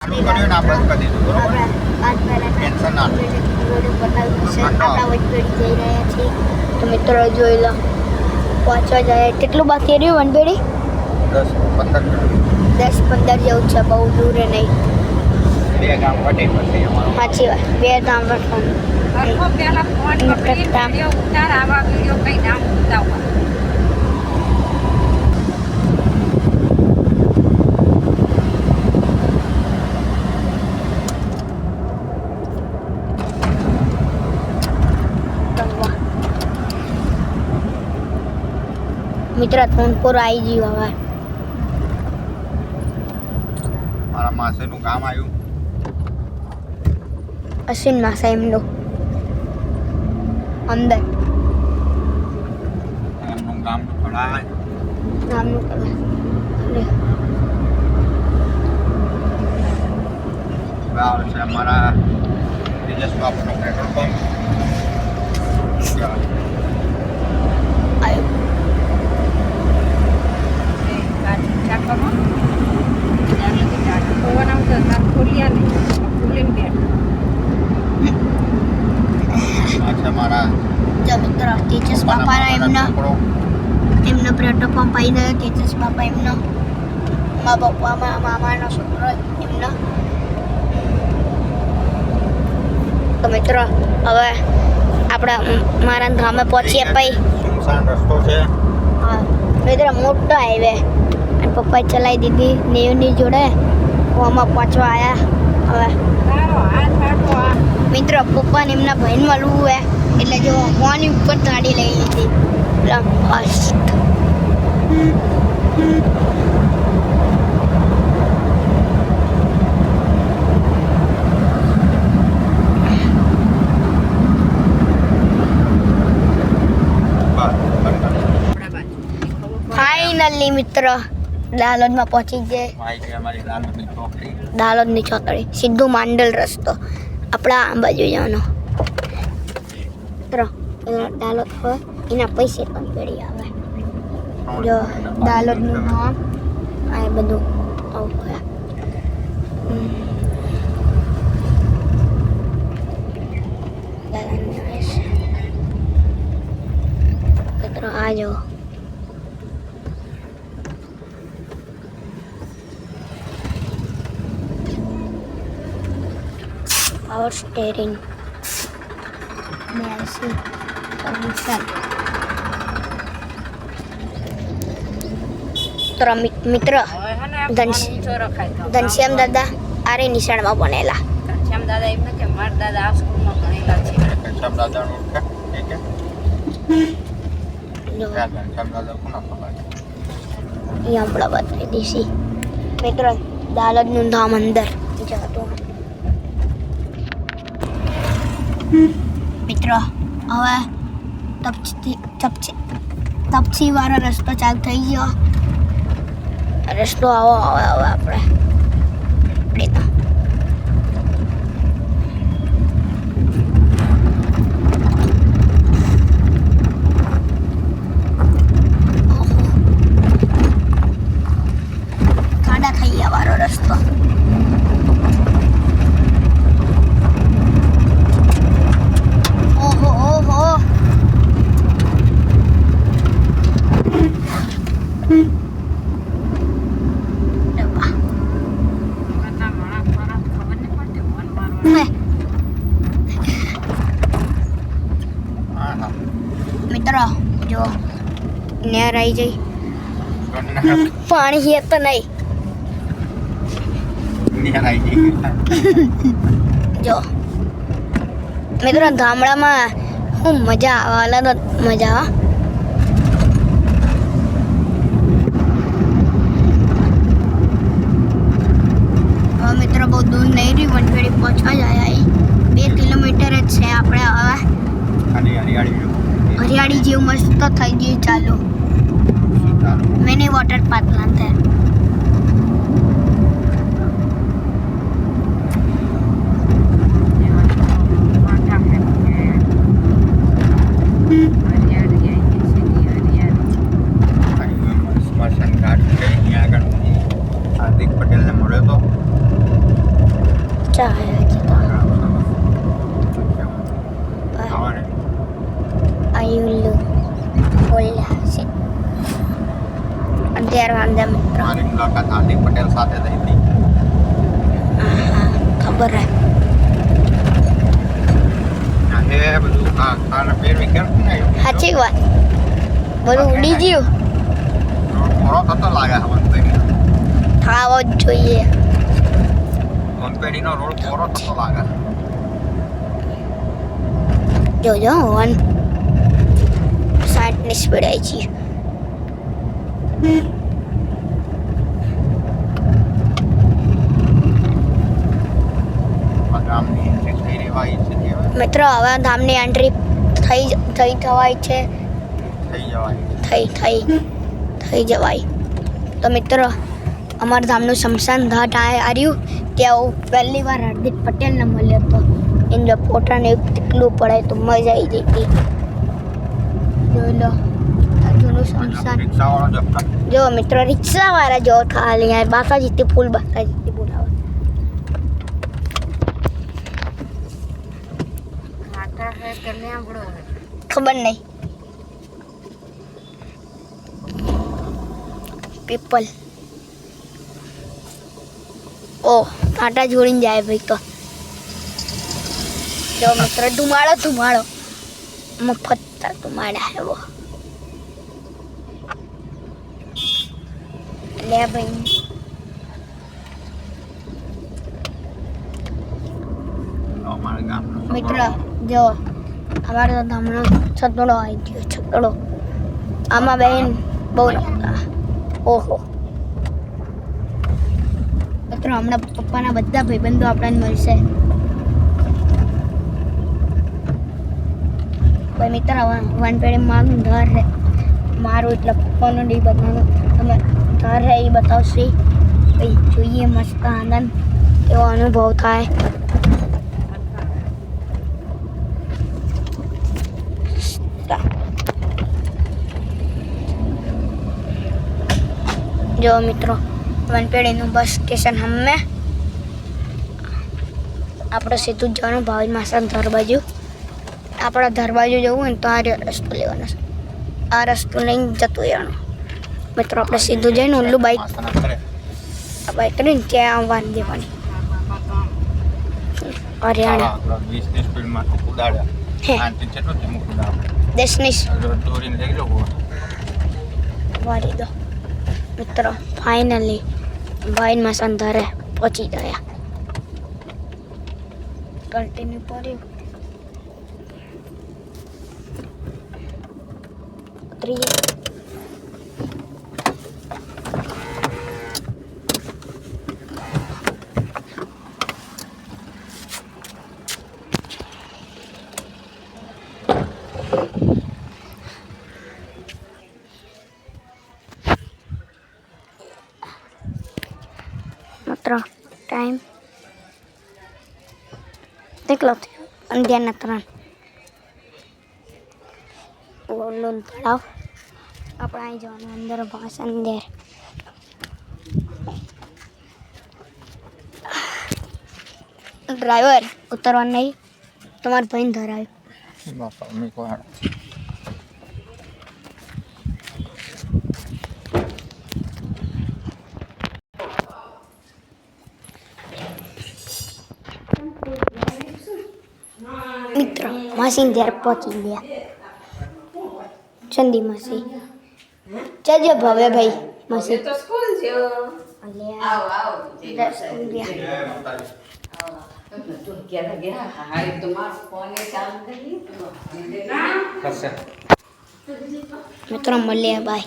ચાલુ કર્યું ને આપણે કરી દીધું બરોબર ટેન્શન ના લો આપણા વનભેડી જઈ રહ્યા છીએ તો મિત્રો જોઈ લો પહોંચવા જાય કેટલું બાકી રહ્યું વનભેડી 10-15 જેવું છે બહુ દૂર નહીં બે ગામ વટે પછી અમારું સાચી વાત બે ગામ વટવાનું મિત્ર થોનપુર આવી ગયું હવે મારા માસીનું કામ આવ્યું અશ્વિન માસા એમનું અંદર એમનું કામ ખડા નામનું આવે છે અમારા તેજસ બાપુનો પેટ્રોલ પંપ આવ્યું અચ્છા મારા મિત્ર તેજસ બાપાના એમનો પેટ્રોલ પંપ આવી ગયો તેજસ બાપા એમનો મા પપ્પા મામાનો છોકરો એમનો તો મિત્રો હવે આપણા મારા ગામે પહોંચીએ પછી સુનસાન રસ્તો છે હા મિત્રો મોટો હાઈવે અને પપ્પાએ ચલાવી દીધી નેવની જોડે આમાં પહોંચવા આવ્યા હવે મિત્રો પપ્પાને એમના બહેન મળવું હોય એટલે જો ફોનની ઉપર ગાડી લઈ લીધી ફાસ્ટ ફાઇનલી મિત્ર દાલોદમાં પહોંચી ગયા દાલોદની ચોકડી સીધું માંડલ રસ્તો આપણા આ બાજુ જવાનો મિત્ર દાલોદ હોય એના પૈસે પણ પેઢી આવે જો દાલોદનું નામ આ બધું આવું હોય મિત્ર આ જો power steering Nancy permission તો મિત્ર ઘનશ્યામ દાદા આરે નિશાળમાં ભણેલા ઘનશ્યામ દાદા એમને કે મારા દાદા આ સ્કૂલમાં ભણેલા છે ઘનશ્યામ દાદાનું ઓળખે ઠીક જો છે ઘનશ્યામ દાદા કોના ખબર અહીંયા આપણા બતાવી દેશી મિત્ર દાલોદનું ધામ અંદર જતું મિત્રો હવે તપસી વાળો રસ્તો ચાલુ થઈ ગયો રસ્તો આવો હવે આપણે ખાડા ખાઈ વાળો રસ્તો મિત્રો જો નેર આવી જઈ પાણી છે તો નહીં જો મિત્રો ગામડામાં શું મજા આવે અલગ મજા આવે હવે મિત્રો બહુ દૂર નહીં રહ્યું વનભેડી પહોંચવા જાય 2 કિલોમીટર જ છે આપણે હવે હરિયાળી જેવું મસ્ત થઈ ગયું ચાલો મિની વોટર પાર્ક લાગે હાર્દિક પટેલને મળ્યો તો રિક્ષા આવ્યા છે તો ખાવાને આયુલ્લુ બોલ્યા છે અત્યારે વાંધા મિત્રો મારી મુલાકાત હાર્દિક પટેલ સાથે થઈ હતી. હા ખબર હે એ બધું ખાના પહેરવી કેમ ને સાચી વાત બધું ઉડી ગયું થોડો થતો લાગે વનપેઢી થાવો જ જોઈએ વનપેઢીનો રોડ થોડો થતો લાગે. જોજો 160 ની સ્પીડ આવી છે ગામની એન્ટ્રી થઈ રહેવાય છે તે હવે મિત્રો હવે ધામની એન્ટ્રી થઈ થવાય છે થઈ જવાય. થઈ જવાય તો મિત્રો અમારા ધામનું શમશાન ઘાટ આવ્યું ત્યાં હું પહેલી વાર હાર્દિક પટેલને મળ્યો હતો એને ફોટાને કેટલું પડે તો મજા આવી જતી જોઈ લો આ જૂનું શમશાન રિક્ષાવાળો જપતા જો મિત્રો રિક્ષાવાળા જો ખાલી યાર બાકાજીથી ફૂલ બાકાજીથી બોલાવે ખાતા હે કે લેમડો હે ખબર નહીં પીપલ ઓ કાંટા જોડીને જાય ભાઈ તો જો મિત્ર ધુમાડો મફત ધુમાડા હે વો લે ભાઈ અમારા ગામનો મિત્ર જો અમારા ધામનો છતડો આવી ગયો છતડો આમાં બેન બહુ રમતા ઓહો મિત્રો હમણાં પપ્પાના બધા ભાઈબંધો આપણને મળશે ભાઈ મિત્ર વનપેઢી મારું ઘર છે મારું એટલે પપ્પાનું નહીં બધાનું તમે ઘર છે એ બતાવશે ભાઈ જોઈએ મસ્ત આનંદ એવો અનુભવ થાય જો મિત્રો વનપેઢીનું બસ સ્ટેશન હમે આપણે સીધું જ જવાનું ભાવિન માસા ધર બાજુ આપણા ધર બાજુ જવું હોય ને તો આ રસ્તો લેવાનો છે આ રસ્તો લઈને જતું રહેવાનું મિત્રો આપણે સીધું જઈને ઓલું બાઈક માસના ઘરે આ બાઈક કરીને ત્યાં વાંધી દેવાની હરિયાણા 20 સ્પીડમાં ઉડાડ્યા હે. આંટી કેટલું ધીમું ઉડાડ્યું દેશની દોરીને લઈ લો વારી દો મિત્રો ફાઇનલી ભાઈન માસા ધરે પહોંચી ગયા કન્ટિન્યુ કર્યું ઉતરીએ મિત્રો ટાઈમ કેટલો થયો અંધ્યાના 3 ઓલું તળાવ આપણે અહીં જવાનું અંદર ભાષણ અંદર ડ્રાઈવર ઉતરવાનું નહીં તમારા ભાઈને ધરાવ્યું બાપા મેં કોઈ મિત્રો માસી ઘેર પહોંચી ગયા ચંદી માસી જજો ભવ્ય ભાઈ માસી તો સ્કૂલ જો અલ્યા આવ આવ દસ ગયા તું ગયા હારી તમારો ફોન એ ચાલુ કરી ના થશે મિત્રો મળ્યા બાય